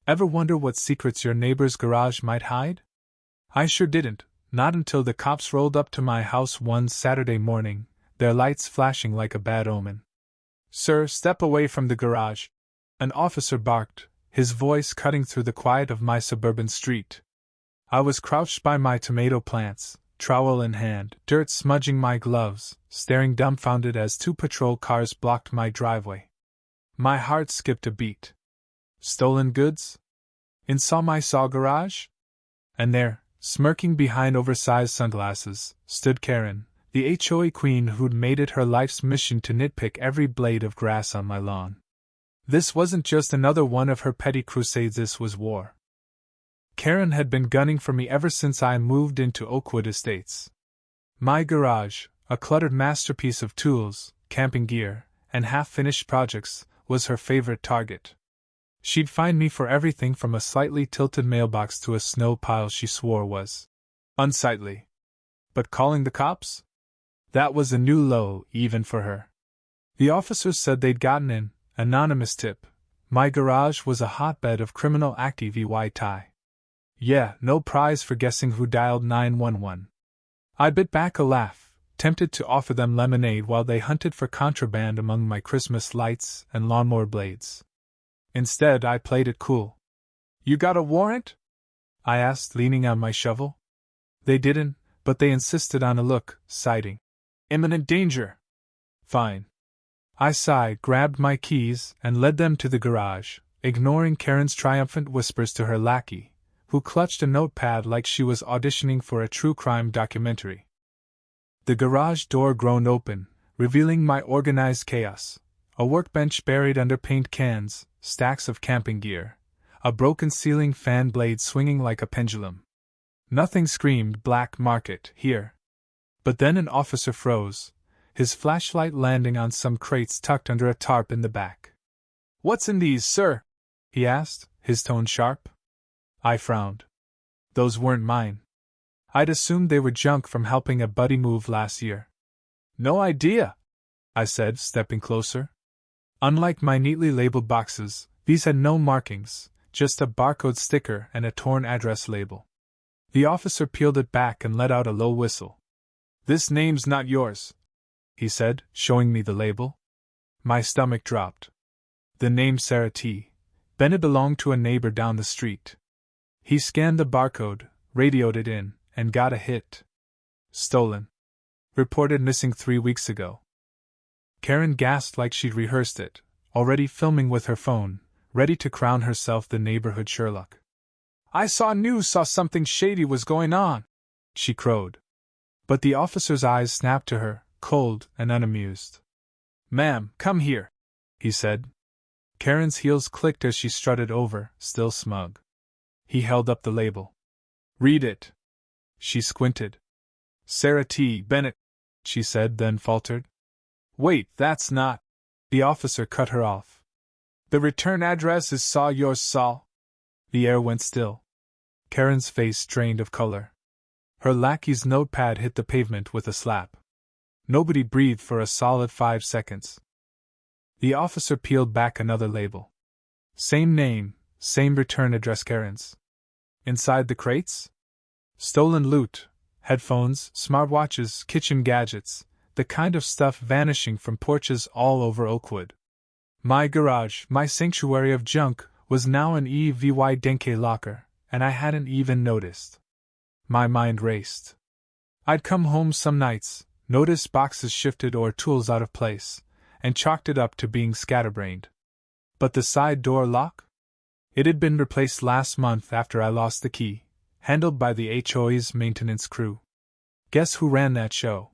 Ever wonder what secrets your neighbor's garage might hide? I sure didn't, not until the cops rolled up to my house one Saturday morning, their lights flashing like a bad omen. "Sir, step away from the garage," an officer barked, his voice cutting through the quiet of my suburban street. I was crouched by my tomato plants, trowel in hand, dirt smudging my gloves, staring dumbfounded as 2 patrol cars blocked my driveway. My heart skipped a beat. Stolen goods? In my garage? And there, smirking behind oversized sunglasses, stood Karen, the HOA queen who'd made it her life's mission to nitpick every blade of grass on my lawn. This wasn't just another one of her petty crusades, this was war. Karen had been gunning for me ever since I moved into Oakwood Estates. My garage, a cluttered masterpiece of tools, camping gear, and half-finished projects, was her favorite target. She'd find me for everything from a slightly tilted mailbox to a snow pile she swore was unsightly. But calling the cops? That was a new low, even for her. The officers said they'd gotten an anonymous tip. My garage was a hotbed of criminal activity. Yeah, no prize for guessing who dialed 911. I bit back a laugh, tempted to offer them lemonade while they hunted for contraband among my Christmas lights and lawnmower blades. Instead, I played it cool. "You got a warrant?" I asked, leaning on my shovel. They didn't, but they insisted on a look, citing imminent danger. Fine. I sighed, grabbed my keys, and led them to the garage, ignoring Karen's triumphant whispers to her lackey, who clutched a notepad like she was auditioning for a true crime documentary. The garage door groaned open, revealing my organized chaos: a workbench buried under paint cans, stacks of camping gear, a broken ceiling fan blade swinging like a pendulum. Nothing screamed black market here. But then an officer froze, his flashlight landing on some crates tucked under a tarp in the back. "What's in these, sir?" he asked, his tone sharp. I frowned. Those weren't mine. I'd assumed they were junk from helping a buddy move last year. "No idea," I said, stepping closer. Unlike my neatly labeled boxes, these had no markings, just a barcode sticker and a torn address label. The officer peeled it back and let out a low whistle. "This name's not yours," he said, showing me the label. My stomach dropped. The name Sarah T. Bennett belonged to a neighbor down the street. He scanned the barcode, radioed it in, and got a hit. "Stolen. Reported missing 3 weeks ago." Karen gasped like she'd rehearsed it, already filming with her phone, ready to crown herself the neighborhood Sherlock. "I saw something shady was going on," she crowed. But the officer's eyes snapped to her, cold and unamused. "Ma'am, come here," he said. Karen's heels clicked as she strutted over, still smug. He held up the label. "Read it." She squinted. "Sarah T. Bennett," she said, then faltered. "Wait, that's not—" The officer cut her off. "The return address is yours, Saul." The air went still. Karen's face drained of color. Her lackey's notepad hit the pavement with a slap. Nobody breathed for a solid 5 seconds. The officer peeled back another label. Same name, same return address, Karen's. Inside the crates? Stolen loot, headphones, smartwatches, kitchen gadgets, the kind of stuff vanishing from porches all over Oakwood. My garage, my sanctuary of junk, was now an EVY Denke locker, and I hadn't even noticed. My mind raced. I'd come home some nights, noticed boxes shifted or tools out of place, and chalked it up to being scatterbrained. But the side door lock? It had been replaced last month after I lost the key, handled by the HOA's maintenance crew. Guess who ran that show?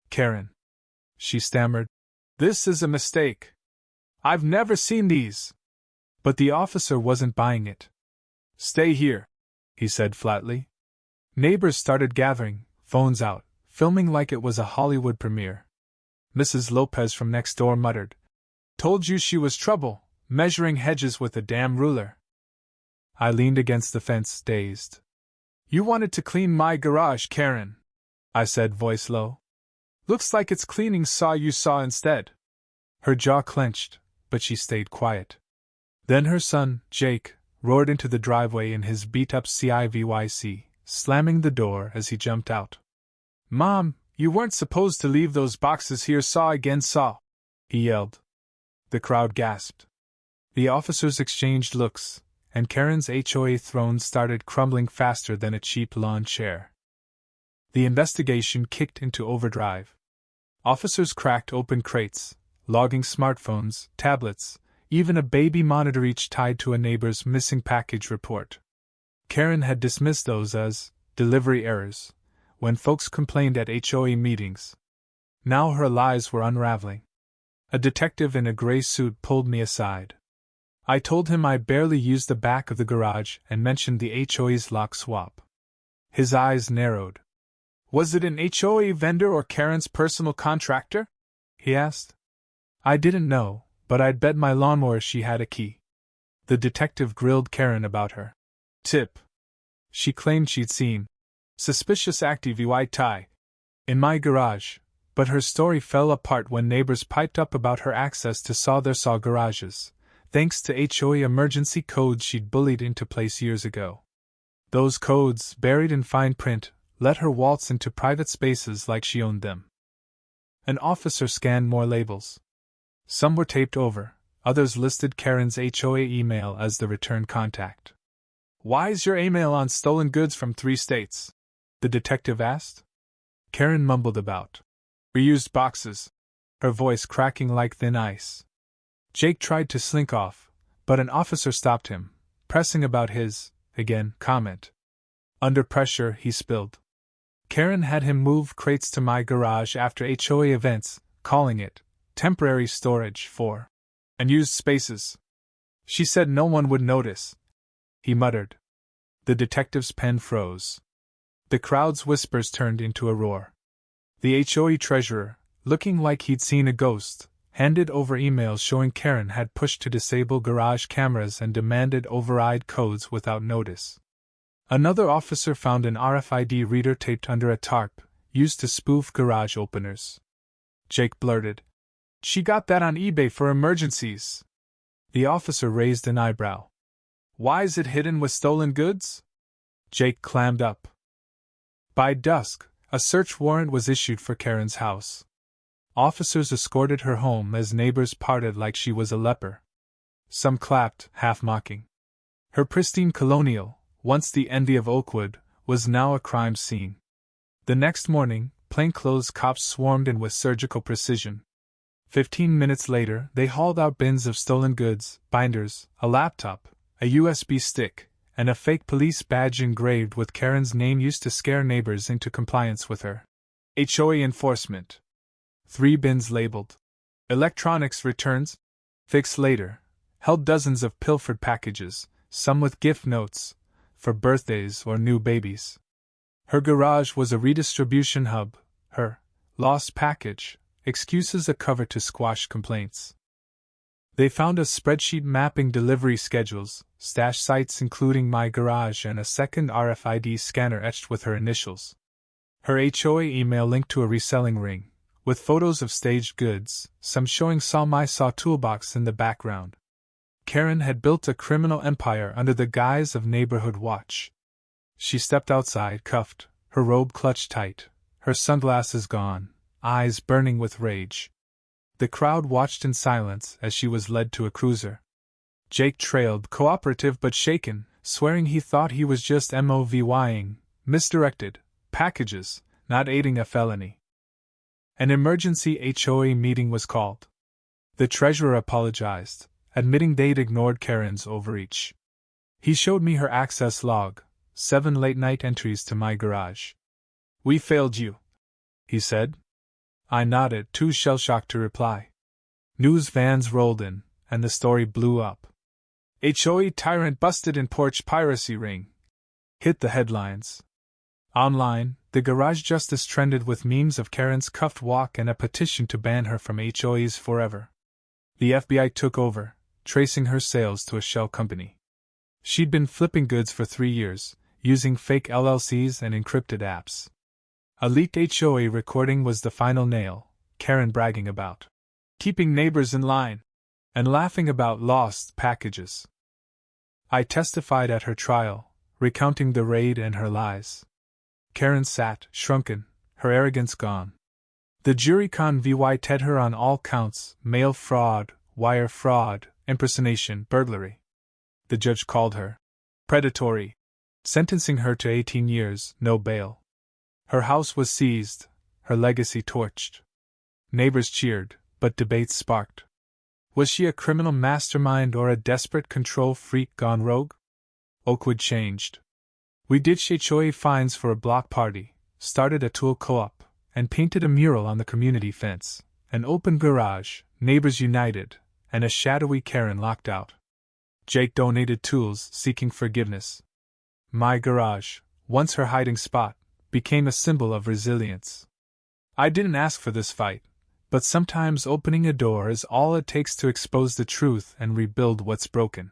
Karen. She stammered. "This is a mistake. I've never seen these." But the officer wasn't buying it. "Stay here," he said flatly. Neighbors started gathering, phones out, filming like it was a Hollywood premiere. Mrs. Lopez from next door muttered, "Told you she was trouble, measuring hedges with a damn ruler." I leaned against the fence, dazed. "You wanted to clean my garage, Karen," I said, voice low. "Looks like it's cleaning you saw instead." Her jaw clenched, but she stayed quiet. Then her son, Jake, roared into the driveway in his beat-up CIVYC, slamming the door as he jumped out. "Mom, you weren't supposed to leave those boxes here, saw again, saw!" he yelled. The crowd gasped. The officers exchanged looks, and Karen's HOA throne started crumbling faster than a cheap lawn chair. The investigation kicked into overdrive. Officers cracked open crates, logging smartphones, tablets, even a baby monitor, each tied to a neighbor's missing package report. Karen had dismissed those as delivery errors when folks complained at HOA meetings. Now her lies were unraveling. A detective in a gray suit pulled me aside. I told him I barely used the back of the garage and mentioned the HOA's lock swap. His eyes narrowed. "Was it an HOA vendor or Karen's personal contractor?" he asked. I didn't know, but I'd bet my lawnmower she had a key. The detective grilled Karen about her tip. She claimed she'd seen suspicious activity in my garage, but her story fell apart when neighbors piped up about her access to their saw garages, thanks to HOA emergency codes she'd bullied into place years ago. Those codes, buried in fine print, let her waltz into private spaces like she owned them. An officer scanned more labels. Some were taped over, others listed Karen's HOA email as the return contact. "Why's your email on stolen goods from 3 states?" the detective asked. Karen mumbled about reused boxes, her voice cracking like thin ice. Jake tried to slink off, but an officer stopped him, pressing about his, again, comment. Under pressure, he spilled. Karen had him move crates to my garage after HOA events, calling it temporary storage for unused spaces. She said no one would notice, he muttered. The detective's pen froze. The crowd's whispers turned into a roar. The HOA treasurer, looking like he'd seen a ghost, handed over emails showing Karen had pushed to disable garage cameras and demanded override codes without notice. Another officer found an RFID reader taped under a tarp, used to spoof garage openers. Jake blurted, "She got that on eBay for emergencies." The officer raised an eyebrow. "Why's it hidden with stolen goods?" Jake clammed up. By dusk, a search warrant was issued for Karen's house. Officers escorted her home as neighbors parted like she was a leper. Some clapped, half mocking. Her pristine colonial, once the envy of Oakwood, was now a crime scene. The next morning, plainclothes cops swarmed in with surgical precision. 15 minutes later, they hauled out bins of stolen goods, binders, a laptop, a USB stick, and a fake police badge engraved with Karen's name used to scare neighbors into compliance with her HOA enforcement. 3 bins labeled electronics returns, fix later, held dozens of pilfered packages, some with gift notes, for birthdays or new babies. Her garage was a redistribution hub, her lost package, excuses a cover to squash complaints. They found a spreadsheet mapping delivery schedules, stash sites including my garage, and a second RFID scanner etched with her initials. Her HOA email linked to a reselling ring, with photos of staged goods, some showing my saw toolbox in the background. Karen had built a criminal empire under the guise of neighborhood watch. She stepped outside, cuffed, her robe clutched tight, her sunglasses gone, eyes burning with rage. The crowd watched in silence as she was led to a cruiser. Jake trailed, cooperative but shaken, swearing he thought he was just MOVYing, misdirected, packages, not aiding a felony. An emergency HOA meeting was called. The treasurer apologized, admitting they'd ignored Karen's overreach. He showed me her access log, 7 late-night entries to my garage. "We failed you," he said. I nodded, too shell-shocked to reply. News vans rolled in, and the story blew up. HOA tyrant busted in porch piracy ring. Hit the headlines. Online, the garage justice trended with memes of Karen's cuffed walk and a petition to ban her from HOAs forever. The FBI took over, tracing her sales to a shell company. She'd been flipping goods for 3 years, using fake LLCs and encrypted apps. A leaked HOA recording was the final nail, Karen bragging about keeping neighbors in line and laughing about lost packages. I testified at her trial, recounting the raid and her lies. Karen sat, shrunken, her arrogance gone. The jury convicted her on all counts: mail fraud, wire fraud, impersonation, burglary. The judge called her predatory, sentencing her to 18 years, no bail. Her house was seized, her legacy torched. Neighbors cheered, but debates sparked. Was she a criminal mastermind or a desperate control freak gone rogue? Oakwood changed. We ditched HOA fines for a block party, started a tool co-op, and painted a mural on the community fence, an open garage, neighbors united, and a shadowy Karen locked out. Jake donated tools, seeking forgiveness. My garage, once her hiding spot, became a symbol of resilience. I didn't ask for this fight, but sometimes opening a door is all it takes to expose the truth and rebuild what's broken.